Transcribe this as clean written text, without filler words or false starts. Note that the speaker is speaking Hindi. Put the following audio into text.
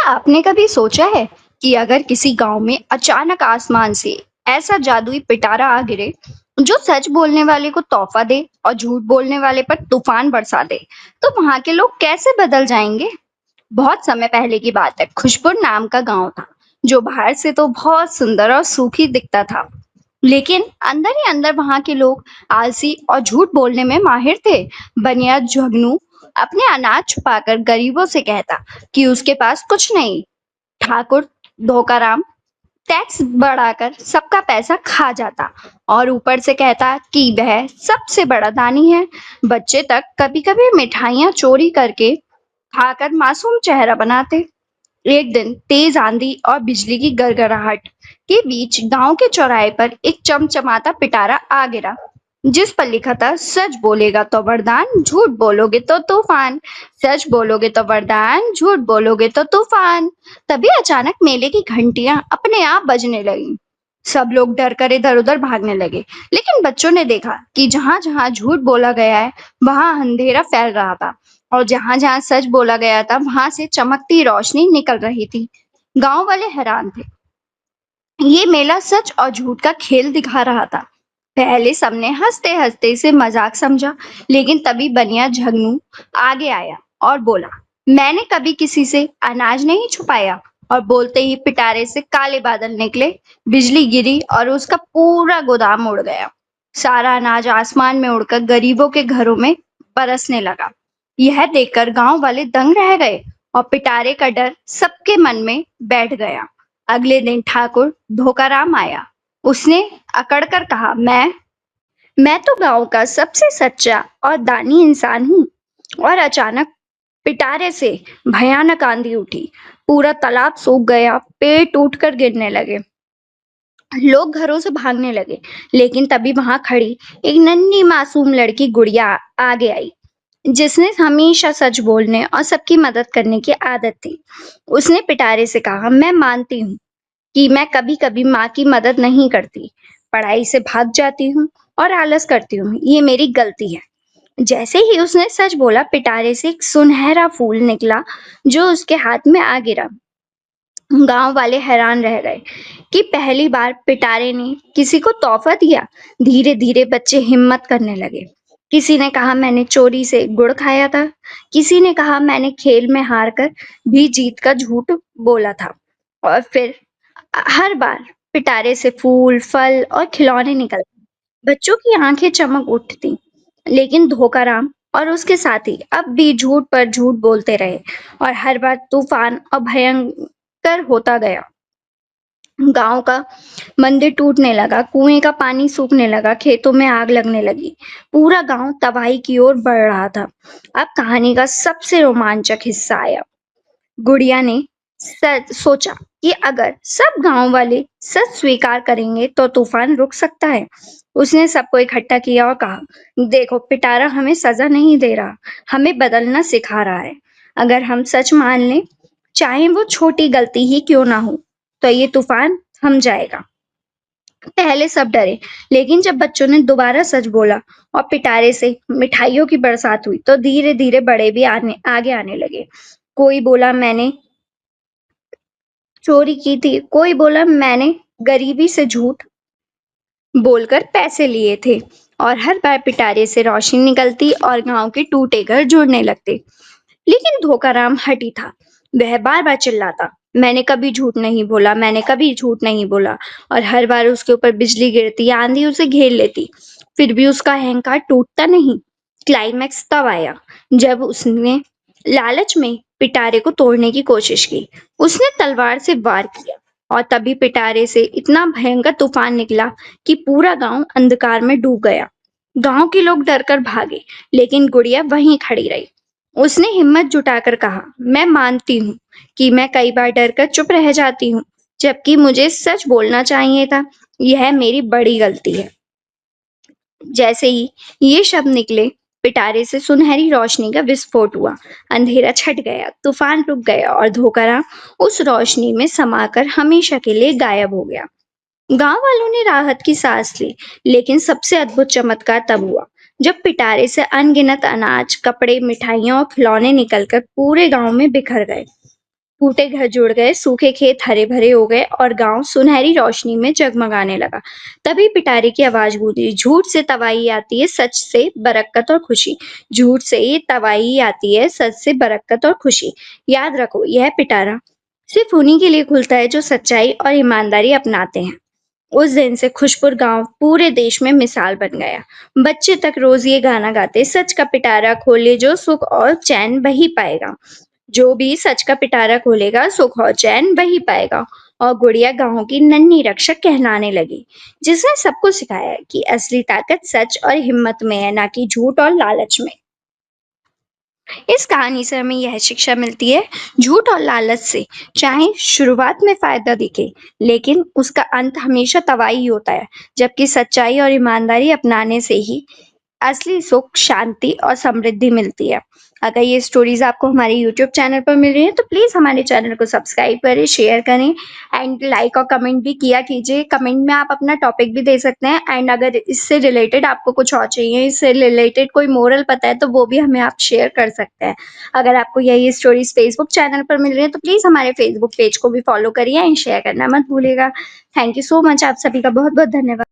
क्या आपने कभी सोचा है कि अगर किसी गांव में अचानक आसमान से ऐसा जादुई पिटारा आ गिरे जो सच बोलने वाले को तोहफा दे और झूठ बोलने वाले पर तूफान बरसा दे, तो वहां के लोग कैसे बदल जाएंगे? बहुत समय पहले की बात है। खुशपुर नाम का गांव था जो बाहर से तो बहुत सुंदर और सूखी दिखता था, लेकिन अंदर ही अंदर वहां के लोग आलसी और झूठ बोलने में माहिर थे। बनिया झगनू अपने अनाज छुपाकर गरीबों से कहता कि उसके पास कुछ नहीं। ठाकुर धोकाराम टैक्स बढ़ाकर सबका पैसा खा जाता और ऊपर से कहता कि वह सबसे बड़ा दानी है। बच्चे तक कभी कभी मिठाइयाँ चोरी करके खाकर मासूम चेहरा बनाते। एक दिन तेज आंधी और बिजली की गड़गड़ाहट के बीच गांव के चौराहे पर एक चमचमाता पिटारा आ गिरा, जिस पर लिखा था, सच बोलेगा तो वरदान, झूठ बोलोगे तो तूफान। सच बोलोगे तो वरदान, झूठ बोलोगे तो तूफान। तभी अचानक मेले की घंटियां अपने आप बजने लगी। सब लोग डर कर इधर उधर भागने लगे, लेकिन बच्चों ने देखा कि जहां जहां झूठ बोला गया है वहां अंधेरा फैल रहा था, और जहां जहां सच बोला गया था वहां से चमकती रोशनी निकल रही थी। गांव वाले हैरान थे। ये मेला सच और झूठ का खेल दिखा रहा था। पहले सबने हंसते हंसते इसे मजाक समझा, लेकिन तभी बनिया झगनू आगे आया और बोला, मैंने कभी किसी से अनाज नहीं छुपाया। और बोलते ही पिटारे से काले बादल निकले, बिजली गिरी और उसका पूरा गोदाम उड़ गया। सारा अनाज आसमान में उड़कर गरीबों के घरों में बरसने लगा। यह देखकर गांव वाले दंग रह गए और पिटारे का डर सबके मन में बैठ गया। अगले दिन ठाकुर धोकाराम आया। उसने अकड़कर कहा, मैं तो गांव का सबसे सच्चा और दानी इंसान हूँ। और अचानक पिटारे से भयानक आंधी उठी। पूरा तालाब सूख गया, पेड़ टूटकर गिरने लगे, लोग घरों से भागने लगे। लेकिन तभी वहां खड़ी एक नन्ही मासूम लड़की गुड़िया आगे आई, जिसने हमेशा सच बोलने और सबकी मदद करने की आदत थी। उसने पिटारे से कहा, मैं मानती हूँ कि मैं कभी कभी माँ की मदद नहीं करती, पढ़ाई से भाग जाती हूँ और आलस करती हूँ। ये मेरी गलती है। जैसे ही उसने सच बोला, पिटारे से एक सुनहरा फूल निकला जो उसके हाथ में आ गिरा। गांव वाले हैरान रह गए कि पहली बार पिटारे ने किसी को तोहफा दिया। धीरे धीरे बच्चे हिम्मत करने लगे। किसी ने कहा, मैंने चोरी से गुड़ खाया था। किसी ने कहा, मैंने खेल में हार कर भी जीत का झूठ बोला था। और फिर हर बार पिटारे से फूल, फल और खिलौने निकलते। बच्चों की आंखें चमक उठती। लेकिन धोकाराम और उसके साथी अब भी झूठ पर झूठ बोलते रहे, और हर बार तूफान और भयंकर होता गया। गांव का मंदिर टूटने लगा, कुएं का पानी सूखने लगा, खेतों में आग लगने लगी। पूरा गांव तबाही की ओर बढ़ रहा था। अब कहानी का सबसे रोमांचक हिस्सा आया। गुड़िया ने सोचा कि अगर सब गांव वाले सच स्वीकार करेंगे तो तूफान रुक सकता है। उसने सबको इकट्ठा किया और कहा, देखो, पिटारा हमें सजा नहीं दे रहा, हमें बदलना सिखा रहा है। अगर हम सच मान लें, चाहे वो छोटी गलती ही क्यों ना हो, तो ये तूफान थम जाएगा। पहले सब डरे, लेकिन जब बच्चों ने दोबारा सच बोला और पिटारे से मिठाइयों की बरसात हुई, तो धीरे धीरे बड़े भी आगे आने लगे। कोई बोला, मैंने चोरी की थी। कोई बोला, मैंने गरीबी से झूठ बोलकर पैसे लिए थे। और हर बार पिटारे से रोशनी निकलती और गांव के टूटे घर जुड़ने लगते। लेकिन धोकाराम हठी था। वह बार बार चिल्लाता, मैंने कभी झूठ नहीं बोला, मैंने कभी झूठ नहीं बोला। और हर बार उसके ऊपर बिजली गिरती, आंधी उसे घेर लेती, फिर भी उसका अहंकार टूटता नहीं। क्लाइमैक्स तब आया जब उसने लालच में पिटारे को तोड़ने की कोशिश की। उसने तलवार से वार किया, और तभी पिटारे से इतना भयंकर तूफान निकला कि पूरा गांव अंधकार में डूब गया। गांव के लोग डरकर भागे, लेकिन गुड़िया वहीं खड़ी रही। उसने हिम्मत जुटाकर कहा, मैं मानती हूँ कि मैं कई बार डरकर चुप रह जाती हूँ, जबकि मुझे सच बोलना चाहिए था। यह मेरी बड़ी गलती है। जैसे ही ये शब्द निकले, पिटारे से सुनहरी रोशनी का विस्फोट हुआ। अंधेरा छट गया, तूफान रुक गया और धोकरा उस रोशनी में समाकर हमेशा के लिए गायब हो गया। गांव वालों ने राहत की सांस ली, लेकिन सबसे अद्भुत चमत्कार तब हुआ जब पिटारे से अनगिनत अनाज, कपड़े, मिठाइयां और खिलौने निकलकर पूरे गांव में बिखर गए। टूटे घर जुड़ गए, सूखे खेत हरे भरे हो गए और गांव सुनहरी रोशनी में जगमगाने लगा। तभी पिटारे की आवाज गूंजी, झूठ से तवाई आती है, सच से बरकत और खुशी। झूठ से ये तवाई आती है, सच से बरकत और खुशी। याद रखो, यह पिटारा सिर्फ उन्हीं के लिए खुलता है जो सच्चाई और ईमानदारी अपनाते हैं। उस दिन से खुशपुर गांव पूरे देश में मिसाल बन गया। बच्चे तक रोज ये गाना गाते, सच का पिटारा खोले जो सुख और चैन वही पाएगा। जो भी सच का पिटारा खोलेगा, सुख और चैन वही पाएगा। और गुड़िया गांव की नन्ही रक्षक कहलाने लगी, जिसने सबको सिखाया कि असली ताकत सच और हिम्मत में है, ना कि झूठ और लालच में। इस कहानी से हमें यह शिक्षा मिलती है, झूठ और लालच से चाहे शुरुआत में फायदा दिखे, लेकिन उसका अंत हमेशा तबाही ही होता है। जबकि सच्चाई और ईमानदारी अपनाने से ही असली सुख, शांति और समृद्धि मिलती है। अगर ये स्टोरीज आपको हमारे यूट्यूब चैनल पर मिल रही है तो प्लीज हमारे चैनल को सब्सक्राइब करें, शेयर करें एंड लाइक और कमेंट भी किया कीजिए। कमेंट में आप अपना टॉपिक भी दे सकते हैं एंड अगर इससे रिलेटेड आपको कुछ और चाहिए, इससे रिलेटेड कोई मोरल पता है तो वो भी हमें आप शेयर कर सकते हैं। अगर आपको यही स्टोरीज फेसबुक चैनल पर मिल रही है तो प्लीज हमारे फेसबुक पेज को भी फॉलो करिए एंड शेयर करना मत भूलिएगा। थैंक यू सो मच, आप सभी का बहुत बहुत धन्यवाद।